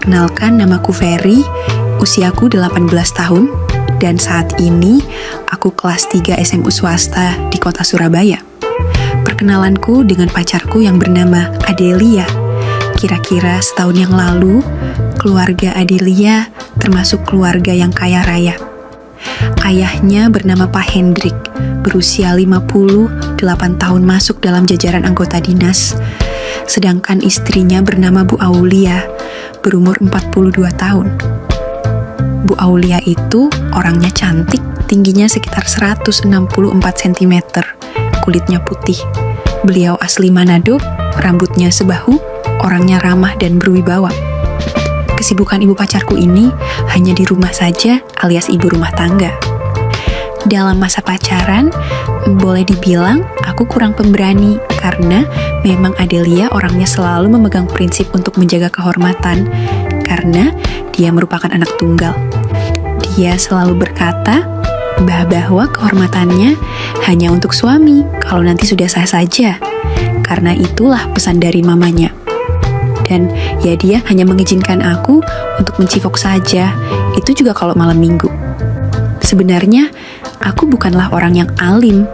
Perkenalkan, namaku Ferry, usiaku 18 tahun, dan saat ini aku kelas 3 SMU swasta di kota Surabaya. Perkenalanku dengan pacarku yang bernama Adelia. Kira-kira setahun yang lalu, keluarga Adelia termasuk keluarga yang kaya raya. Ayahnya bernama Pak Hendrik, berusia 58 tahun masuk dalam jajaran anggota dinas. Sedangkan istrinya bernama Bu Aulia, berumur 42 tahun. Bu Aulia itu orangnya cantik, tingginya sekitar 164 cm, kulitnya putih. Beliau asli Manado, rambutnya sebahu, orangnya ramah dan berwibawa. Kesibukan ibu pacarku ini hanya di rumah saja alias ibu rumah tangga. Dalam masa pacaran, boleh dibilang aku kurang pemberani karena memang Adelia orangnya selalu memegang prinsip untuk menjaga kehormatan karena dia merupakan anak tunggal. Dia selalu berkata bahwa kehormatannya hanya untuk suami kalau nanti sudah sah saja, karena itulah pesan dari mamanya. Dan ya dia hanya mengizinkan aku untuk mencifok saja, itu juga kalau malam minggu. Sebenarnya aku bukanlah orang yang alim,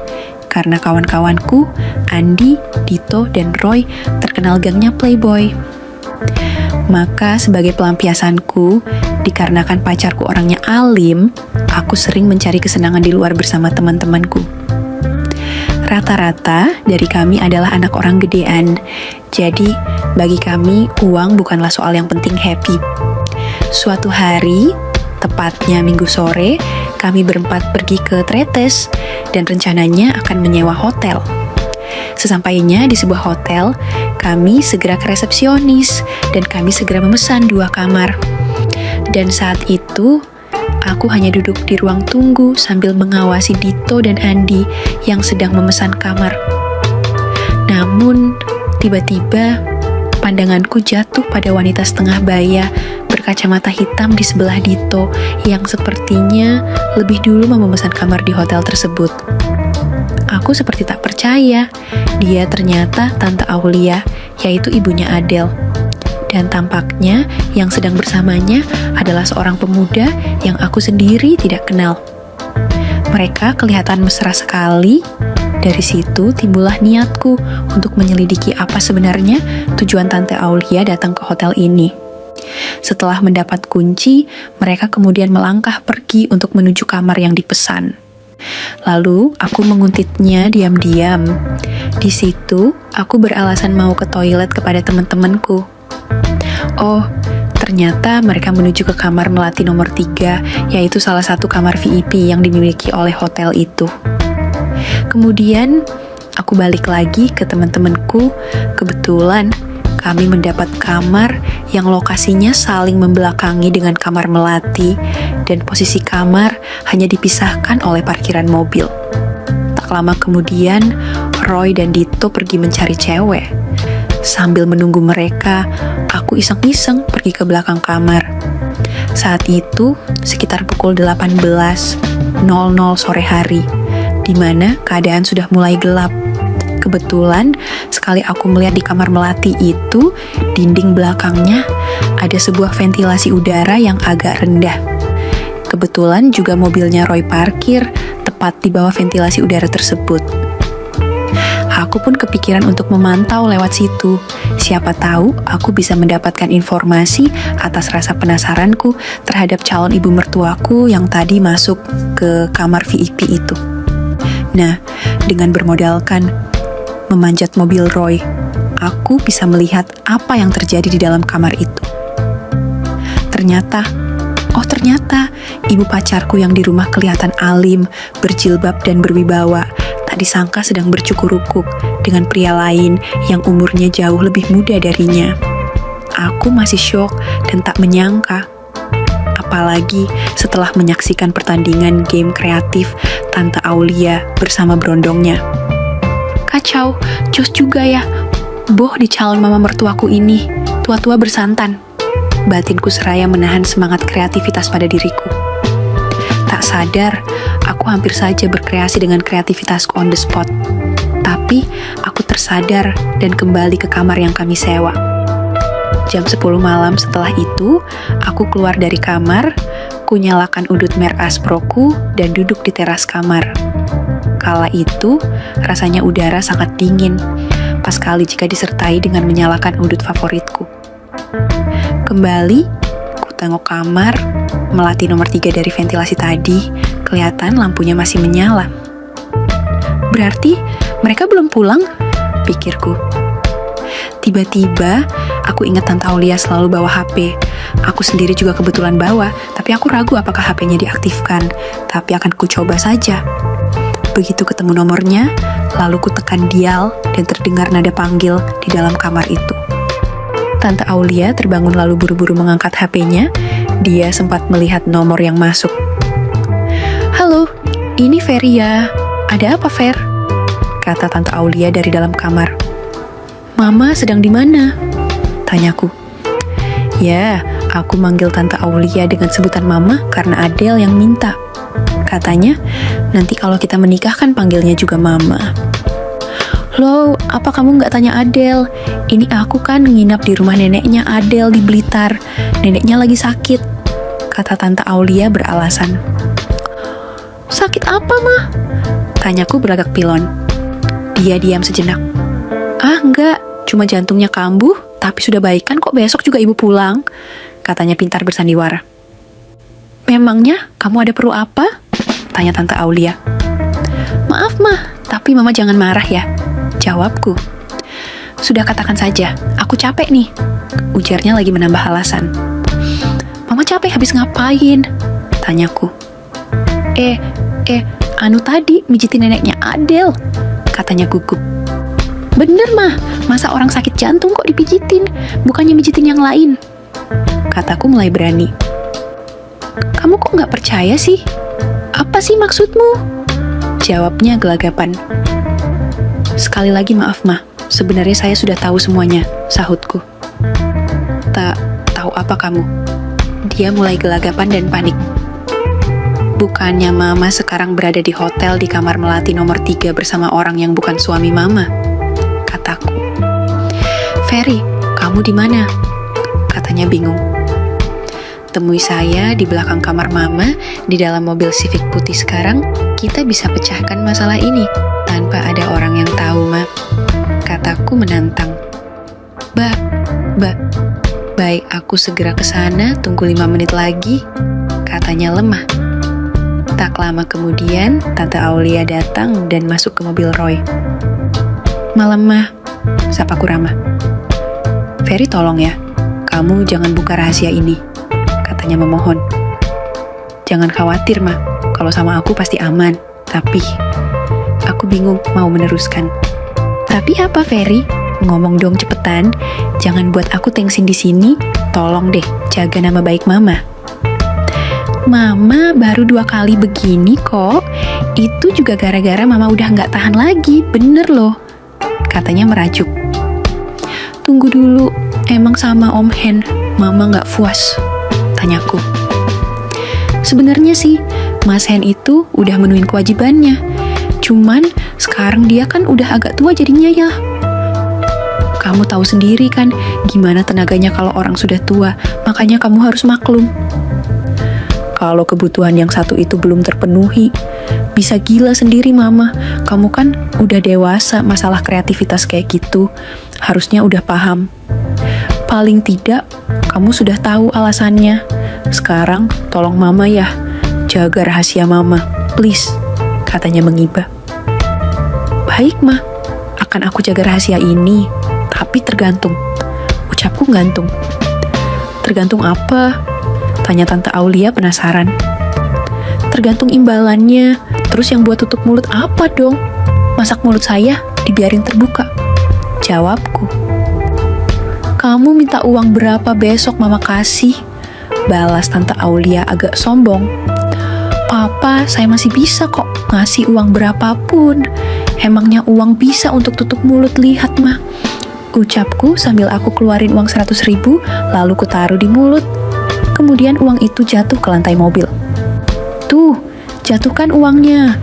karena kawan-kawanku, Andi, Dito, dan Roy terkenal gangnya playboy. Maka sebagai pelampiasanku, dikarenakan pacarku orangnya alim, aku sering mencari kesenangan di luar bersama teman-temanku. Rata-rata dari kami adalah anak orang gedean, jadi bagi kami uang bukanlah soal yang penting happy. Suatu hari, tepatnya minggu sore, kami berempat pergi ke Tretes dan rencananya akan menyewa hotel. Sesampainya di sebuah hotel, kami segera ke resepsionis dan kami segera memesan 2 kamar. Dan saat itu, aku hanya duduk di ruang tunggu sambil mengawasi Dito dan Andi yang sedang memesan kamar. Namun, tiba-tiba pandanganku jatuh pada wanita setengah baya berkacamata hitam di sebelah Dito yang sepertinya lebih dulu memesan kamar di hotel tersebut. Aku seperti tak percaya, dia ternyata Tante Aulia, yaitu ibunya Adel. Dan tampaknya yang sedang bersamanya adalah seorang pemuda yang aku sendiri tidak kenal. Mereka kelihatan mesra sekali. Dari situ timbullah niatku untuk menyelidiki apa sebenarnya tujuan Tante Aulia datang ke hotel ini. Setelah mendapat kunci, mereka kemudian melangkah pergi untuk menuju kamar yang dipesan. Lalu aku menguntitnya diam-diam. Di situ aku beralasan mau ke toilet kepada teman-temanku. Oh, ternyata mereka menuju ke kamar melati nomor 3, yaitu salah satu kamar VIP yang dimiliki oleh hotel itu. Kemudian aku balik lagi ke teman-temanku. Kebetulan kami mendapat kamar yang lokasinya saling membelakangi dengan kamar melati dan posisi kamar hanya dipisahkan oleh parkiran mobil. Tak lama kemudian, Roy dan Dito pergi mencari cewek. Sambil menunggu mereka, aku iseng-iseng pergi ke belakang kamar. Saat itu, sekitar pukul 18.00 sore hari, di mana keadaan sudah mulai gelap. Kebetulan sekali aku melihat di kamar melati itu, dinding belakangnya ada sebuah ventilasi udara yang agak rendah. Kebetulan juga mobilnya Roy parkir tepat di bawah ventilasi udara tersebut. Aku pun kepikiran untuk memantau lewat situ. Siapa tahu aku bisa mendapatkan informasi atas rasa penasaranku terhadap calon ibu mertuaku yang tadi masuk ke kamar VIP itu. Nah, dengan bermodalkan memanjat mobil Roy, aku bisa melihat apa yang terjadi di dalam kamar itu. Ternyata ibu pacarku yang di rumah kelihatan alim, berjilbab dan berwibawa, tak disangka sedang bercukur-ukuk dengan pria lain yang umurnya jauh lebih muda darinya. Aku masih syok dan tak menyangka. Apalagi setelah menyaksikan pertandingan game kreatif Tante Aulia bersama berondongnya. Kacau, jos juga ya. Boh di calon mama mertuaku ini, tua-tua bersantan. Batinku seraya menahan semangat kreativitas pada diriku. Tak sadar, aku hampir saja berkreasi dengan kreativitasku on the spot. Tapi, aku tersadar dan kembali ke kamar yang kami sewa. Jam 10 malam setelah itu, aku keluar dari kamar, ku nyalakan udut merek Asproku dan duduk di teras kamar. Kala itu, rasanya udara sangat dingin, pas kali jika disertai dengan menyalakan udut favoritku. Kembali, ku tengok kamar, melati nomor 3 dari ventilasi tadi, kelihatan lampunya masih menyala. Berarti mereka belum pulang, pikirku. Tiba-tiba, aku ingat Tante Aulia selalu bawa HP. Aku sendiri juga kebetulan bawa, tapi aku ragu apakah HP-nya diaktifkan. Tapi akan ku coba saja. Begitu ketemu nomornya, lalu ku tekan dial dan terdengar nada panggil di dalam kamar itu. Tante Aulia terbangun lalu buru-buru mengangkat HP-nya. Dia sempat melihat nomor yang masuk. "Halo, ini Ferry ya. Ada apa, Fer?" kata Tante Aulia dari dalam kamar. "Mama sedang di mana?" tanyaku. "Ya, aku manggil Tante Aulia dengan sebutan Mama karena Adele yang minta. Katanya, nanti kalau kita menikah kan panggilnya juga Mama." "Loh, apa kamu nggak tanya Adele? Ini aku kan nginap di rumah neneknya Adele di Blitar. Neneknya lagi sakit," kata Tante Aulia beralasan. "Sakit apa, Mah?" tanyaku berlagak pilon. Dia diam sejenak. "Ah, enggak, cuma jantungnya kambuh, tapi sudah baikan kok, besok juga ibu pulang," katanya pintar bersandiwara. "Memangnya kamu ada perlu apa?" tanya Tante Aulia. "Maaf, Mah, tapi Mama jangan marah ya," jawabku. "Sudah katakan saja, aku capek nih," ujarnya lagi menambah alasan. "Mama capek habis ngapain?" tanyaku. Anu tadi mijitin neneknya Adele," katanya gugup. "Bener, Mah, masa orang sakit jantung kok dipijitin, bukannya mijitin yang lain," kataku mulai berani. "Kamu kok nggak percaya sih? Apa sih maksudmu?" jawabnya gelagapan. "Sekali lagi maaf, Mah, sebenarnya saya sudah tahu semuanya," sahutku. "Tak tahu apa kamu?" Dia mulai gelagapan dan panik. "Bukannya Mama sekarang berada di hotel di kamar melati nomor 3 bersama orang yang bukan suami Mama?" kataku. "Ferry, kamu di mana?" katanya bingung. "Temui saya di belakang kamar Mama, di dalam mobil Civic putih sekarang. Kita bisa pecahkan masalah ini tanpa ada orang yang tahu, Ma," kataku menantang. Baik, aku segera ke sana, tunggu 5 menit lagi," katanya lemah. Tak lama kemudian, Tante Aulia datang dan masuk ke mobil Roy. "Malam, Mah," sapaku ramah. "Ferry tolong ya, kamu jangan buka rahasia ini," katanya memohon. "Jangan khawatir, Mah, kalau sama aku pasti aman, tapi..." Aku bingung mau meneruskan. "Tapi apa, Ferry? Ngomong dong cepetan, jangan buat aku tensin di sini, tolong deh, jaga nama baik Mama." "Mama baru 2 kali begini kok, itu juga gara-gara Mama udah nggak tahan lagi, bener loh," katanya merajuk. "Tunggu dulu, emang sama Om Hen, Mama nggak puas?" tanyaku. "Sebenarnya sih, Mas Hen itu udah menuhin kewajibannya, cuman sekarang dia kan udah agak tua jadinya ya. Kamu tahu sendiri kan gimana tenaganya kalau orang sudah tua, makanya kamu harus maklum. Kalau kebutuhan yang satu itu belum terpenuhi, bisa gila sendiri Mama. Kamu kan udah dewasa, masalah kreativitas kayak gitu harusnya udah paham. Paling tidak, kamu sudah tahu alasannya. Sekarang tolong Mama ya, jaga rahasia Mama, please," katanya mengibah. "Baik, Ma, akan aku jaga rahasia ini, tapi tergantung," ucapku gantung. "Tergantung apa?" tanya Tante Aulia penasaran. "Tergantung imbalannya, terus yang buat tutup mulut apa dong? Masak mulut saya dibiarin terbuka," jawabku. "Kamu minta uang berapa besok Mama kasih?" balas Tante Aulia agak sombong. "Papa, saya masih bisa kok ngasih uang berapapun. Emangnya uang bisa untuk tutup mulut, lihat mah," ucapku sambil aku keluarin uang 100.000 lalu kutaruh di mulut. Kemudian uang itu jatuh ke lantai mobil. "Tuh, jatuhkan uangnya,"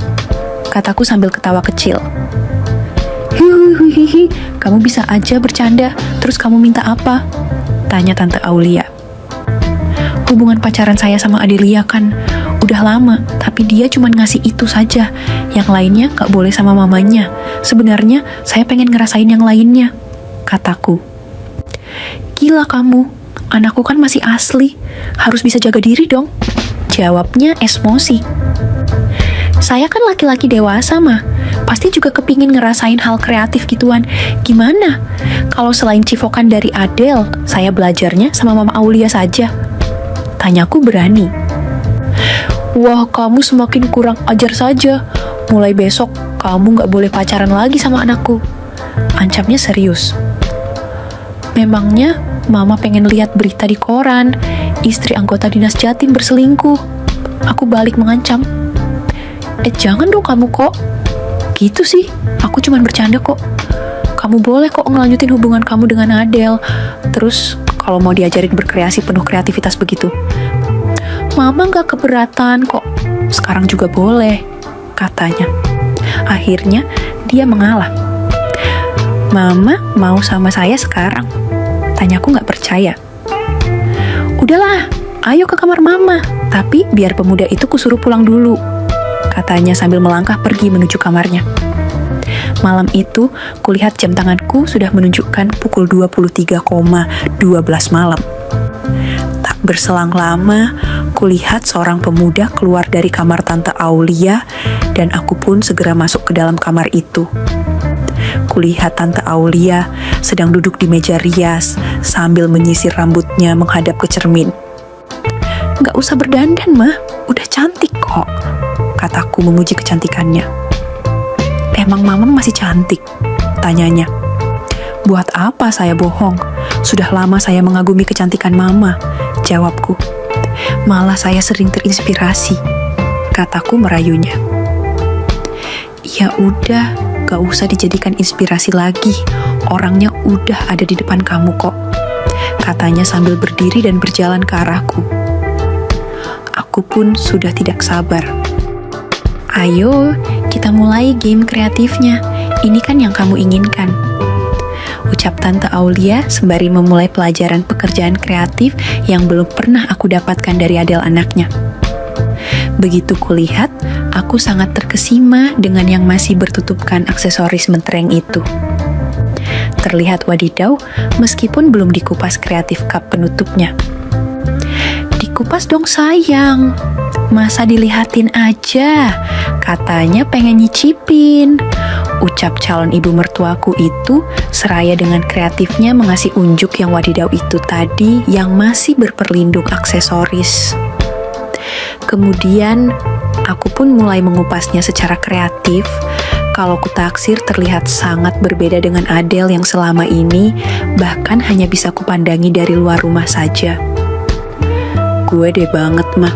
kataku sambil ketawa kecil. "Hihihihi, kamu bisa aja bercanda, terus kamu minta apa?" Tanya Tante Aulia. Hubungan pacaran saya sama Adelia kan udah lama, tapi dia cuma ngasih itu saja. Yang lainnya gak boleh sama mamanya. Sebenarnya saya pengen ngerasain yang lainnya, kataku. Gila kamu, anakku kan masih asli, harus bisa jaga diri dong, jawabnya emosi. Saya kan laki-laki dewasa mah, pasti juga kepingin ngerasain hal kreatif gituan. Gimana kalau selain cipokan dari Adele, saya belajarnya sama Mama Aulia saja? Tanyaku berani. Wah, kamu semakin kurang ajar saja. Mulai besok, kamu gak boleh pacaran lagi sama anakku, ancamnya serius. Memangnya Mama pengen lihat berita di koran, istri anggota dinas Jatim berselingkuh. Aku balik mengancam. Jangan dong kamu kok. Gitu sih, aku cuman bercanda kok. Kamu boleh kok ngelanjutin hubungan kamu dengan Adele. Terus kalau mau diajarin berkreasi penuh kreativitas begitu. Mama gak keberatan kok. Sekarang juga boleh, katanya. Akhirnya dia mengalah. Mama mau sama saya sekarang. Tanyaku gak percaya. Udahlah, ayo ke kamar Mama. Tapi biar pemuda itu kusuruh pulang dulu, katanya sambil melangkah pergi menuju kamarnya. Malam itu, kulihat jam tanganku sudah menunjukkan pukul 23,12 malam. Tak berselang lama, kulihat seorang pemuda keluar dari kamar Tante Aulia dan aku pun segera masuk ke dalam kamar itu. Kulihat Tante Aulia sedang duduk di meja rias sambil menyisir rambutnya menghadap ke cermin. Gak usah berdandan, Mah. Udah cantik kok, kataku memuji kecantikannya. Emang Mama masih cantik? Tanyanya. Buat apa saya bohong? Sudah lama saya mengagumi kecantikan Mama, jawabku. Malah saya sering terinspirasi, kataku merayunya. Ya udah, gak usah dijadikan inspirasi lagi. Orangnya udah ada di depan kamu kok, katanya sambil berdiri dan berjalan ke arahku. Aku pun sudah tidak sabar. Ayo, kita mulai game kreatifnya. Ini kan yang kamu inginkan, ucap Tante Aulia sembari memulai pelajaran pekerjaan kreatif yang belum pernah aku dapatkan dari Adele anaknya. Begitu kulihat, aku sangat terkesima dengan yang masih bertutupkan aksesoris mentereng itu. Terlihat wadidaw, meskipun belum dikupas kreatif cup penutupnya. Dikupas dong sayang, masa dilihatin aja, katanya pengen nyicipin, ucap calon ibu mertuaku itu seraya dengan kreatifnya mengasih unjuk yang wadidaw itu tadi yang masih berperlindung aksesoris. Kemudian aku pun mulai mengupasnya secara kreatif. Kalau kutaksir terlihat sangat berbeda dengan Adele yang selama ini bahkan hanya bisa kupandangi dari luar rumah saja. Gue deh banget mah,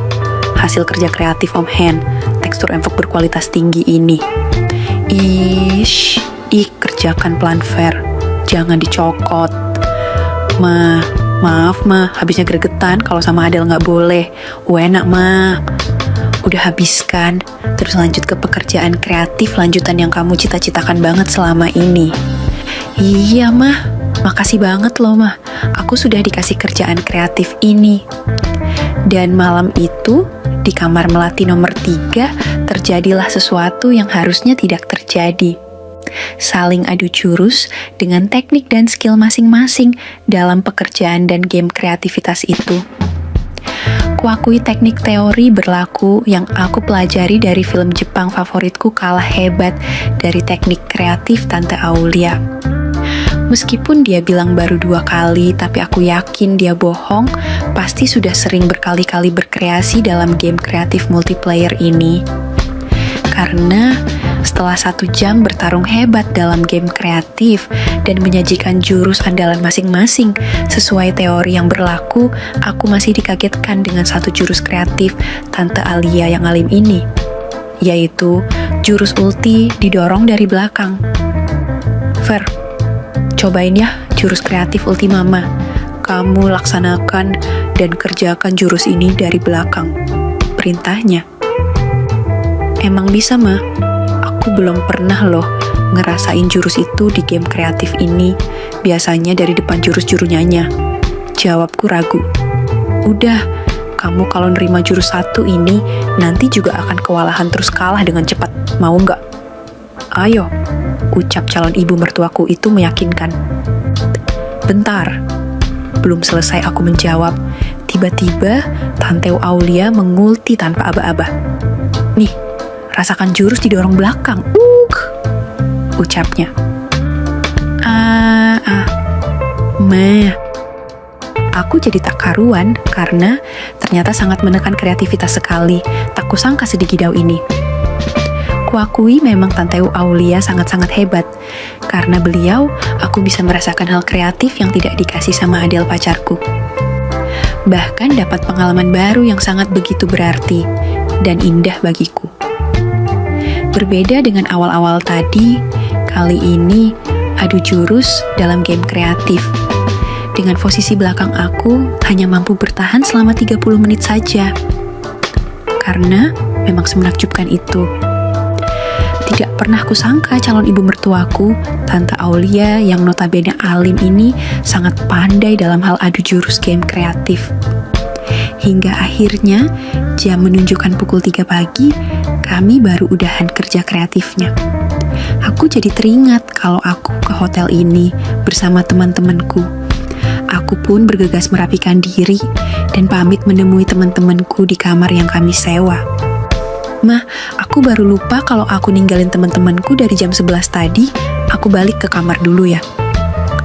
hasil kerja kreatif Om Hen, tekstur envok berkualitas tinggi ini. Kerjakan pelan fair, jangan dicokot. Maaf habisnya gregetan kalau sama Adele nggak boleh. Enak mah. Udah habiskan, terus lanjut ke pekerjaan kreatif lanjutan yang kamu cita-citakan banget selama ini. Iya mah, makasih banget loh mah. Aku sudah dikasih kerjaan kreatif ini. Dan malam itu, di kamar melati nomor 3, terjadilah sesuatu yang harusnya tidak terjadi. Saling adu jurus dengan teknik dan skill masing-masing dalam pekerjaan dan game kreativitas itu. Kuakui teknik teori berlaku yang aku pelajari dari film Jepang favoritku kalah hebat dari teknik kreatif Tante Aulia. Meskipun dia bilang baru 2 kali, tapi aku yakin dia bohong, pasti sudah sering berkali-kali berkreasi dalam game kreatif multiplayer ini. Karena setelah 1 jam bertarung hebat dalam game kreatif dan menyajikan jurus andalan masing-masing sesuai teori yang berlaku, aku masih dikagetkan dengan 1 jurus kreatif Tante Aulia yang alim ini, yaitu jurus ulti didorong dari belakang. Fer, cobain ya jurus kreatif ulti Mama. Kamu laksanakan dan kerjakan jurus ini dari belakang, perintahnya. Emang bisa mah? Aku belum pernah loh ngerasain jurus itu di game kreatif ini. Biasanya dari depan jurus jurunyanya, Jawabku ragu. Udah, kamu kalau nerima jurus 1 ini, nanti juga akan kewalahan terus kalah dengan cepat. Mau nggak? Ayo, ucap calon ibu mertuaku itu meyakinkan. Bentar, belum selesai aku menjawab, tiba-tiba Tante Aulia mengulti tanpa aba-aba. Nih, rasakan jurus didorong belakang. Ucapnya. Aku jadi tak karuan karena ternyata sangat menekan kreativitas sekali. Tak kusangka sedikidau ini. Kuakui memang Tante Aulia sangat-sangat hebat. Karena beliau, aku bisa merasakan hal kreatif yang tidak dikasih sama Adele pacarku. Bahkan dapat pengalaman baru yang sangat begitu berarti dan indah bagiku. Berbeda dengan awal-awal tadi, kali ini adu jurus dalam game kreatif. Dengan posisi belakang aku hanya mampu bertahan selama 30 menit saja. Karena memang semenakjubkan itu. Tidak pernah kusangka calon ibu mertuaku, Tante Aulia yang notabene alim ini sangat pandai dalam hal adu jurus game kreatif. Hingga akhirnya jam menunjukkan pukul 3 pagi, kami baru udahan kerja kreatifnya. Aku jadi teringat kalau aku ke hotel ini bersama teman-temanku. Aku pun bergegas merapikan diri dan pamit menemui teman-temanku di kamar yang kami sewa. Mah, aku baru lupa kalau aku ninggalin teman-temanku dari jam 11 tadi. Aku balik ke kamar dulu ya,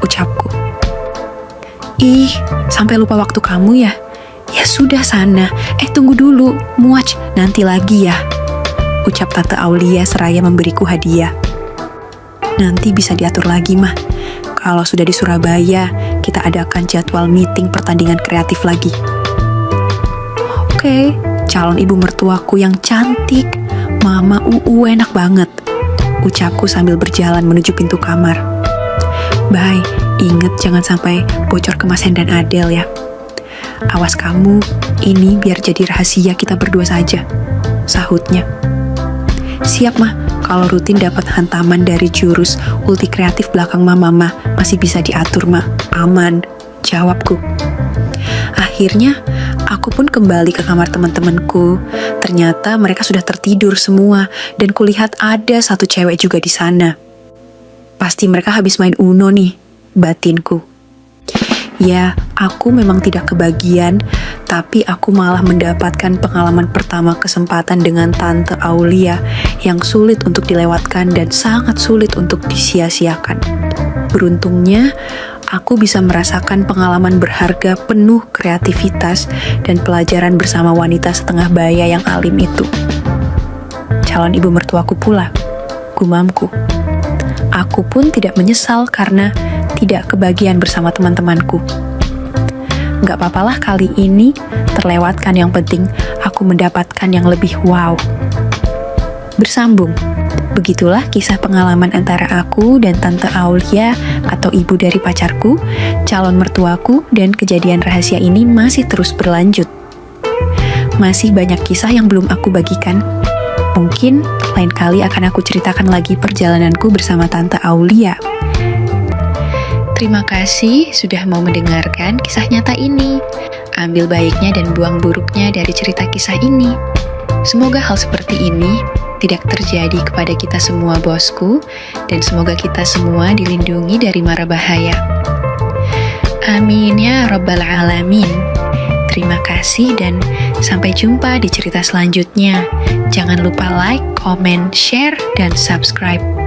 ucapku. Ih, sampai lupa waktu kamu ya? Ya sudah sana, tunggu dulu, muac, nanti lagi ya, ucap Tante Aulia seraya memberiku hadiah. Nanti bisa diatur lagi mah. Kalau sudah di Surabaya, kita adakan jadwal meeting pertandingan kreatif lagi. Oke, calon ibu mertuaku yang cantik, Mama enak banget, ucapku sambil berjalan menuju pintu kamar. Bye, inget jangan sampai bocor ke Mas Hen dan Adele ya. Awas kamu, ini biar jadi rahasia kita berdua saja, sahutnya. Siap mah, kalau rutin dapat hantaman dari jurus ulti kreatif belakang mama masih bisa diatur mah, aman, jawabku. Akhirnya, aku pun kembali ke kamar teman-temanku. Ternyata mereka sudah tertidur semua dan kulihat ada satu cewek juga di sana. Pasti mereka habis main Uno nih, batinku. Ya, aku memang tidak kebagian, tapi aku malah mendapatkan pengalaman pertama kesempatan dengan Tante Aulia yang sulit untuk dilewatkan dan sangat sulit untuk disia-siakan. Beruntungnya, aku bisa merasakan pengalaman berharga penuh kreativitas dan pelajaran bersama wanita setengah baya yang alim itu. Calon ibu mertuaku pula, gumamku. Aku pun tidak menyesal karena tidak kebagian bersama teman-temanku. Gak papalah kali ini terlewatkan, yang penting aku mendapatkan yang lebih wow. Bersambung, begitulah kisah pengalaman antara aku dan Tante Aulia atau ibu dari pacarku, calon mertuaku, dan kejadian rahasia ini masih terus berlanjut. Masih banyak kisah yang belum aku bagikan. Mungkin lain kali akan aku ceritakan lagi perjalananku bersama Tante Aulia. Terima kasih sudah mau mendengarkan kisah nyata ini. Ambil baiknya dan buang buruknya dari cerita kisah ini. Semoga hal seperti ini tidak terjadi kepada kita semua, bosku, dan semoga kita semua dilindungi dari mara bahaya. Amin ya Rabbal Alamin. Terima kasih dan sampai jumpa di cerita selanjutnya. Jangan lupa like, comment, share, dan subscribe.